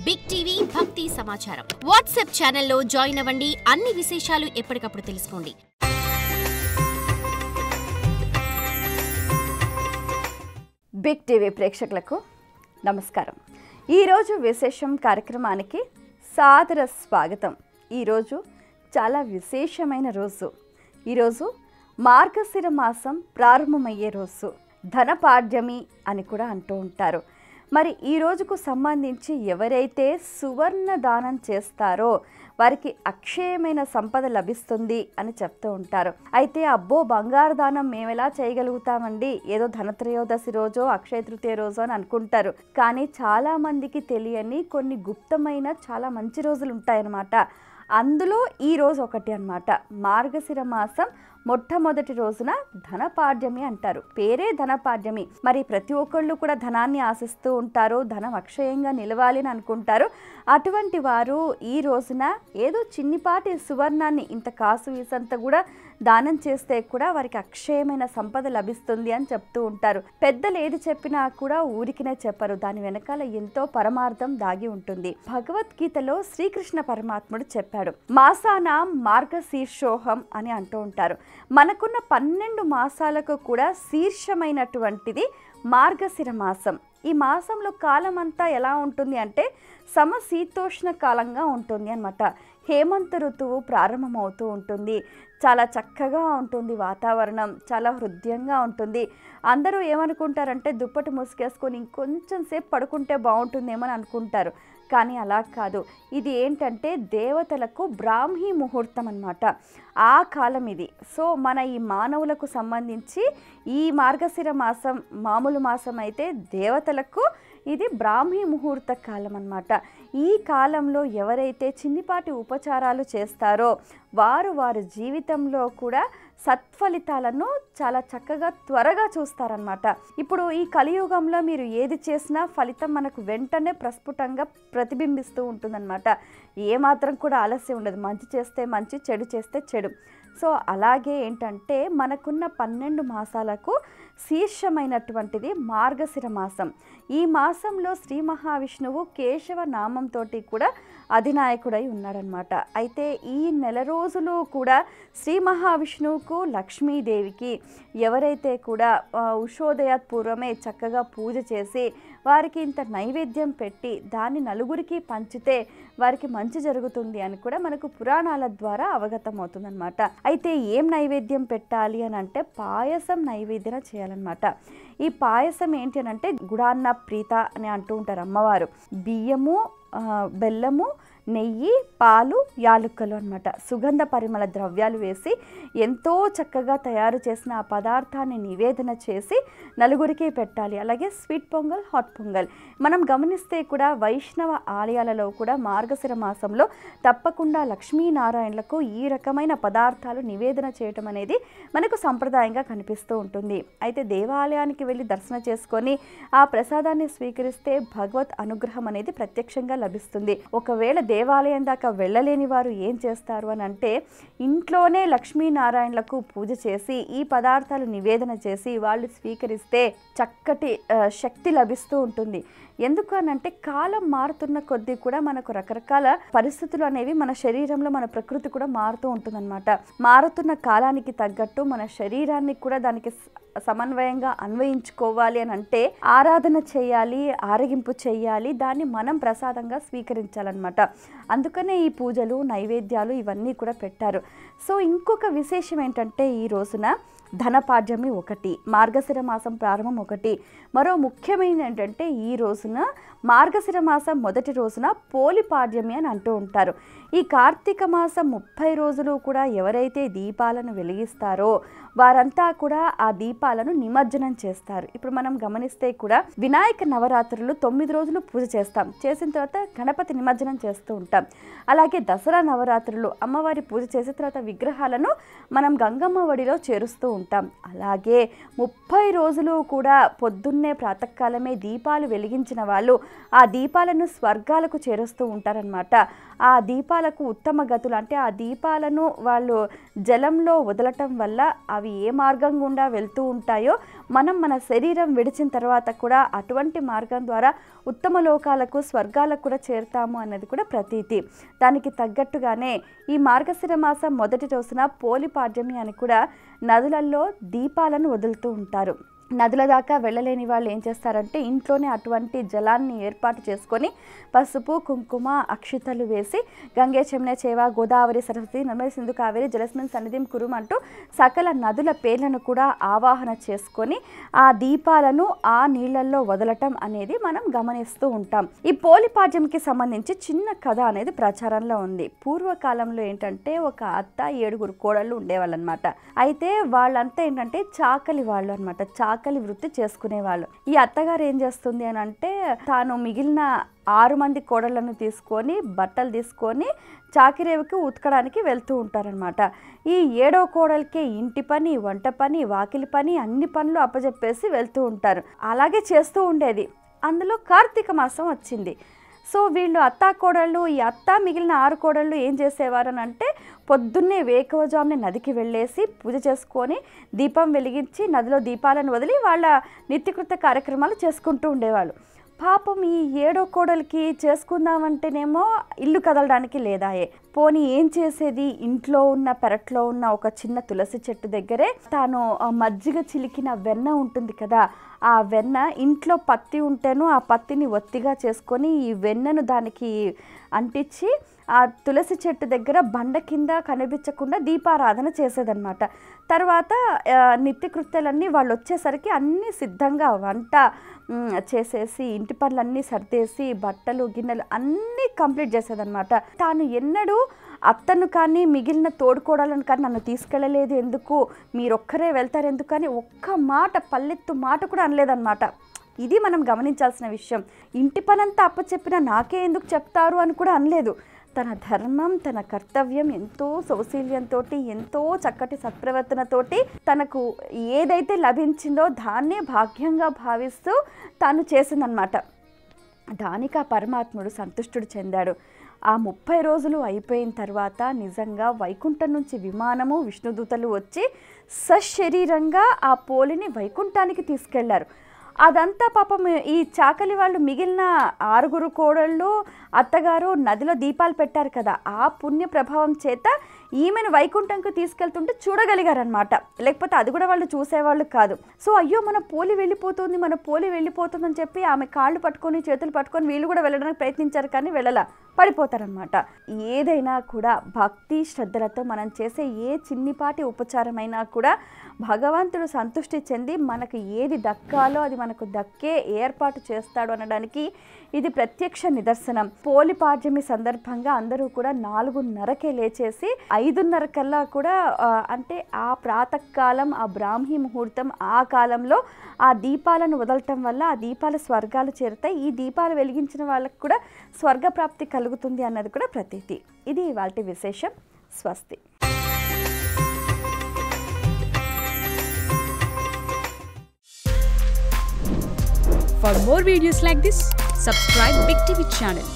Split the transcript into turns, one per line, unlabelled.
Big TV భక్తి సమాచారం WhatsApp ఛానల్లో జాయిన్ అవ్వండి. అన్ని విశేషాలు ఎప్పటికప్పుడు తెలుసుకోండి.
బిగ్ టీవీ ప్రేక్షకులకు నమస్కారం. ఈరోజు విశేషం కార్యక్రమానికి సాదర స్వాగతం. ఈరోజు చాలా విశేషమైన రోజు. ఈరోజు మార్గశిర మాసం ప్రారంభమయ్యే రోజు. ధనపాడ్యమి అని కూడా అంటూ ఉంటారు. మరి ఈ రోజుకు సంబంధించి ఎవరైతే సువర్ణ దానం చేస్తారో వారికి అక్షయమైన సంపద లభిస్తుంది అని చెప్తూ ఉంటారు. అయితే అబ్బో బంగారు దానం మేము ఎలా చేయగలుగుతామండి, ఏదో ధనత్రయోదశి రోజో అక్షయ తృతీయ రోజో అని అనుకుంటారు. కానీ చాలామందికి తెలియని కొన్ని గుప్తమైన చాలా మంచి రోజులు ఉంటాయన్నమాట. అందులో ఈ రోజు ఒకటి అన్నమాట. మార్గశిర మాసం మొట్టమొదటి రోజున ధనపాడ్యమి అంటారు. పేరే ధనపాడ్యమి. మరి ప్రతి ఒక్కళ్ళు కూడా ధనాన్ని ఆశిస్తూ ఉంటారు, ధనం అక్షయంగా నిలవాలి అని అనుకుంటారు. అటువంటి వారు ఈ రోజున ఏదో చిన్నిపాటి సువర్ణాన్ని ఇంత కాసు వీసంతా కూడా దానం చేస్తే కూడా వారికి అక్షయమైన సంపద లభిస్తుంది అని చెప్తూ ఉంటారు. పెద్దలు ఏది చెప్పినా కూడా ఊరికినే చెప్పరు, దాని వెనకాల ఎంతో పరమార్థం దాగి ఉంటుంది. భగవద్గీతలో శ్రీకృష్ణ పరమాత్ముడు చెప్పాడు, మాసాన మార్గశీర్షోహం అని అంటూ ఉంటారు. మనకున్న 12 మాసాలకు కూడా శీర్షమైనటువంటిది మార్గశిర మాసం. ఈ మాసంలో కాలం అంతా ఎలా ఉంటుంది అంటే సమశీతోష్ణ కాలంగా ఉంటుంది అన్నమాట. హేమంత ఋతువు ప్రారంభమవుతూ ఉంటుంది. చాలా చక్కగా ఉంటుంది వాతావరణం, చాలా హృదయంగా ఉంటుంది. అందరూ ఏమనుకుంటారంటే దుప్పటి ముసుగేసుకొని ఇంకొంచెం సేపు పడుకుంటే బాగుంటుందేమో అని అనుకుంటారు. కానీ అలా కాదు. ఇది ఏంటంటే దేవతలకు బ్రాహ్మీ ముహూర్తం అన్నమాట. ఆ కాలం ఇది. సో మన ఈ మానవులకు సంబంధించి ఈ మార్గశిర మాసం మామూలు మాసం అయితే దేవతలకు ఇది బ్రాహ్మీ ముహూర్త కాలం అన్నమాట. ఈ కాలంలో ఎవరైతే చిన్నిపాటి ఉపచారాలు చేస్తారో వారి జీవితంలో కూడా సత్ఫలితాలను చాలా చక్కగా త్వరగా చూస్తారనమాట. ఇప్పుడు ఈ కలియుగంలో మీరు ఏది చేసినా ఫలితం మనకు వెంటనే ప్రస్ఫుటంగా ప్రతిబింబిస్తూ ఉంటుందన్నమాట. ఏమాత్రం కూడా ఆలస్యం ఉండదు. మంచి చేస్తే మంచి, చెడు చేస్తే చెడు. సో అలాగే ఏంటంటే మనకున్న 12 మాసాలకు శీర్షమైనటువంటిది మార్గశిర మాసం. ఈ మాసంలో శ్రీ మహావిష్ణువు కేశవ నామంతో కూడా అధినాయకుడై ఉన్నాడనమాట. అయితే ఈ నెల రోజులు కూడా శ్రీ మహావిష్ణువుకు లక్ష్మీదేవికి ఎవరైతే కూడా ఉషోదయాత్ పూర్వమే చక్కగా పూజ చేసి వారికి ఇంత నైవేద్యం పెట్టి దాన్ని నలుగురికి పంచితే వారికి మంచి జరుగుతుంది అని కూడా మనకు పురాణాల ద్వారా అవగతం అవుతుందన్నమాట. అయితే ఏం నైవేద్యం పెట్టాలి అని అంటే పాయసం నైవేద్యం చేయాలన్నమాట. ఈ పాయసం ఏంటి అని అంటే గుడాన్న ప్రీత అని అంటూ ఉంటారు అమ్మవారు. బియ్యము, బెల్లము, నెయ్యి, పాలు, యాలుక్కలు అన్నమాట. సుగంధ పరిమళ ద్రవ్యాలు వేసి ఎంతో చక్కగా తయారు చేసిన ఆ పదార్థాన్ని నివేదన చేసి నలుగురికి పెట్టాలి. అలాగే స్వీట్ పొంగల్, హాట్ పొంగల్. మనం గమనిస్తే కూడా వైష్ణవ ఆలయాలలో కూడా మార్గశిర మాసంలో తప్పకుండా లక్ష్మీనారాయణలకు ఈ రకమైన పదార్థాలు నివేదన చేయటం అనేది మనకు సంప్రదాయంగా కనిపిస్తూ ఉంటుంది. అయితే దేవాలయానికి వెళ్ళి దర్శనం చేసుకొని ఆ ప్రసాదాన్ని స్వీకరిస్తే భగవత్ అనుగ్రహం అనేది ప్రత్యక్షంగా లభిస్తుంది. ఒకవేళ దేవాలయం దాకా వెళ్ళలేని వారు ఏం చేస్తారు అని అంటే ఇంట్లోనే లక్ష్మీనారాయణలకు పూజ చేసి ఈ పదార్థాలు నివేదన చేసి వాళ్ళు స్వీకరిస్తే చక్కటి శక్తి లభిస్తూ ఉంటుంది. ఎందుకు అనంటే కాలం మారుతున్న కొద్దీ కూడా మనకు రకరకాల పరిస్థితులు అనేవి మన శరీరంలో మన ప్రకృతి కూడా మారుతూ ఉంటుందన్నమాట. మారుతున్న కాలానికి తగ్గట్టు మన శరీరాన్ని కూడా దానికి సమన్వయంగా అన్వయించుకోవాలి అని అంటే ఆరాధన చేయాలి, ఆరగింపు చేయాలి, దాన్ని మనం ప్రసాదంగా స్వీకరించాలన్నమాట. అందుకనే ఈ పూజలు, నైవేద్యాలు ఇవన్నీ కూడా పెట్టారు. సో ఇంకొక విశేషం ఏంటంటే ఈ రోజున ధనపాడ్యమి ఒకటి, మార్గశిర మాసం ప్రారంభం ఒకటి. మరో ముఖ్యమైనది ఏంటంటే ఈ రోజున మార్గశిర మాసం మొదటి రోజున పోలిపాడ్యమి అని అంటూ ఉంటారు. ఈ కార్తీక మాసం 30 రోజులు కూడా ఎవరైతే దీపాలను వెలిగిస్తారో వారంతా కూడా ఆ దీపాలను నిమజ్జనం చేస్తారు. ఇప్పుడు మనం గమనిస్తే కూడా వినాయక నవరాత్రులు 9 రోజులు పూజ చేస్తాం. చేసిన తర్వాత గణపతి నిమజ్జనం చేస్తూ ఉంటాం. అలాగే దసరా నవరాత్రులు అమ్మవారి పూజ చేసిన తర్వాత విగ్రహాలను మనం గంగమ్మ వడిలో చేరుస్తూ ఉంటాం. అలాగే 30 రోజులు కూడా పొద్దున్నే ప్రాతకాలమే దీపాలు వెలిగించిన వాళ్ళు ఆ దీపాలను స్వర్గాలకు చేరుస్తూ ఉంటారనమాట. ఆ దీపాలు దీపాలకు ఉత్తమ గతులు అంటే ఆ దీపాలను వాళ్ళు జలంలో వదలటం వల్ల అవి ఏ మార్గం గుండా వెళ్తూ ఉంటాయో మనం మన శరీరం విడిచిన తర్వాత కూడా అటువంటి మార్గం ద్వారా ఉత్తమ లోకాలకు స్వర్గాలకు కూడా చేరుతాము అన్నది కూడా ప్రతీతి. దానికి తగ్గట్టుగానే ఈ మార్గశిర మాసం మొదటి రోజున పోలిపాడ్యమి అని కూడా నదులలో దీపాలను వదులుతూ ఉంటారు. నదుల దాకా వెళ్ళలేని వాళ్ళు ఏం చేస్తారంటే ఇంట్లోనే అటువంటి జలాన్ని ఏర్పాటు చేసుకొని పసుపు కుంకుమ అక్షితలు వేసి గంగే చెమ్నే చేవ గోదావరి సరస్వతి నర్మదా సింధు కావేరి జలస్మిన్ సన్నిధిం కురుం అంటూ సకల నదుల పేర్లను కూడా ఆవాహన చేసుకొని ఆ దీపాలను ఆ నీళ్ళల్లో వదలటం అనేది మనం గమనిస్తూ ఉంటాం. ఈ పోలిపాడ్యంకి సంబంధించి చిన్న కథ అనేది ప్రచారంలో ఉంది. పూర్వకాలంలో ఏంటంటే ఒక అత్త 7 కోడళ్ళు ఉండేవాళ్ళు అనమాట. అయితే వాళ్ళంతా ఏంటంటే చాకలి వాళ్ళు అనమాట. చాకలి వృత్తి చేసుకునేవాళ్ళు. ఈ అత్తగారు ఏం చేస్తుంది అని అంటే తాను మిగిలిన 6 మంది కోడళ్లను తీసుకొని బట్టలు తీసుకొని చాకిరేవుకి ఉతకడానికి వెళ్తూ ఉంటారనమాట. ఈ 7వ కోడలికే ఇంటి పని, వంట పని, వాకిలి పని అన్ని పనులు అప్పచెప్పేసి వెళ్తూ ఉంటారు. అలాగే చేస్తూ ఉండేది. అందులో కార్తీక మాసం వచ్చింది. సో వీళ్ళు అత్తా కోడళ్ళు, ఈ అత్త మిగిలిన 6 కోడళ్ళు ఏం చేసేవారు అని అంటే పొద్దున్నే వేకువజామునే నదికి వెళ్ళేసి పూజ చేసుకొని దీపం వెలిగించి నదిలో దీపాలను వదిలి వాళ్ళ నిత్యకృత్య కార్యక్రమాలు చేసుకుంటూ ఉండేవాళ్ళు. పాపం ఈ 7వ కోడలికి చేసుకుందామంటేనేమో ఇల్లు కదలడానికి లేదాయే. పోనీ ఏం చేసేది? ఇంట్లో ఉన్న పెరట్లో ఉన్న ఒక చిన్న తులసి చెట్టు దగ్గరే తాను మజ్జిగ చిలికిన వెన్న ఉంటుంది కదా, ఆ వెన్న ఇంట్లో పత్తి ఉంటేను ఆ పత్తిని ఒత్తిగా చేసుకొని ఈ వెన్నను దానికి అంటించి ఆ తులసి చెట్టు దగ్గర బండ కింద కనిపించకుండా దీపారాధన చేసేదన్నమాట. తర్వాత నిత్యకృత్యాలన్నీ వాళ్ళు వచ్చేసరికి అన్నీ సిద్ధంగా వంట చేసేసి ఇంటి పనులన్నీ సర్దేసి బట్టలు గిన్నెలు అన్నీ కంప్లీట్ చేసేదన్నమాట. తాను ఎన్నడూ అత్తను కానీ మిగిలిన తోడుకోడాలను కానీ నన్ను తీసుకెళ్ళలేదు ఎందుకు, మీరొక్కరే వెళ్తారు ఎందుకు అని ఒక్క మాట పల్లెత్తు మాట కూడా అనలేదన్నమాట. ఇది మనం గమనించాల్సిన విషయం. ఇంటి పనంతా అప్పచెప్పినా నాకే ఎందుకు చెప్తారు అని కూడా అనలేదు. తన ధర్మం, తన కర్తవ్యం ఎంతో సౌశీల్యంతో, ఎంతో చక్కటి సత్ప్రవర్తనతోటి తనకు ఏదైతే లభించిందో దాన్నే భాగ్యంగా భావిస్తూ తాను చేసిందనమాట. దానికి ఆ పరమాత్ముడు సంతుష్టుడు చెందాడు. ఆ 30 రోజులు అయిపోయిన తర్వాత నిజంగా వైకుంఠం నుంచి విమానము విష్ణుదూతలు వచ్చి సశరీరంగా ఆ పోలిని వైకుంఠానికి తీసుకెళ్లారు. అదంతా పాపం ఈ చాకలి వాళ్ళు మిగిలిన 6 కోడళ్ళు అత్తగారు నదిలో దీపాలు పెట్టారు కదా, ఆ పుణ్య ప్రభావం చేత ఈమెను వైకుంఠంకి తీసుకెళ్తుంటే చూడగలిగారనమాట. లేకపోతే అది కూడా వాళ్ళు చూసేవాళ్ళు కాదు. సో అయ్యో మన పోలి వెళ్ళిపోతుంది అని చెప్పి ఆమె కాళ్ళు పట్టుకొని చేతులు పట్టుకొని వీళ్ళు కూడా వెళ్ళడానికి ప్రయత్నించారు కానీ వెళ్ళలా, పడిపోతారనమాట. ఏదైనా కూడా భక్తి శ్రద్ధలతో మనం చేసే ఏ చిన్నిపాటి ఉపచారమైనా కూడా భగవంతుడు సంతృష్టి చెంది మనకు ఏది దక్కాలో అది మనకు దక్కే ఏర్పాటు చేస్తాడు అనడానికి ఇది ప్రత్యక్ష నిదర్శనం. పోలిపాడ్యమి సందర్భంగా అందరూ కూడా 4:30కే లేచేసి 5:30 కల్లా కూడా అంటే ఆ ప్రాతకాలం, ఆ బ్రాహ్మీ ముహూర్తం, ఆ కాలంలో ఆ దీపాలను వదలటం వల్ల ఆ దీపాలు స్వర్గాలు చేరుతాయి. ఈ దీపాలు వెలిగించిన వాళ్ళకు కూడా స్వర్గప్రాప్తి కలుగుతుంది అన్నది కూడా ప్రతీతి. ఇది ఇవాల్టి విశేషం. స్వస్తి.
For more videos like this, subscribe Big TV channel.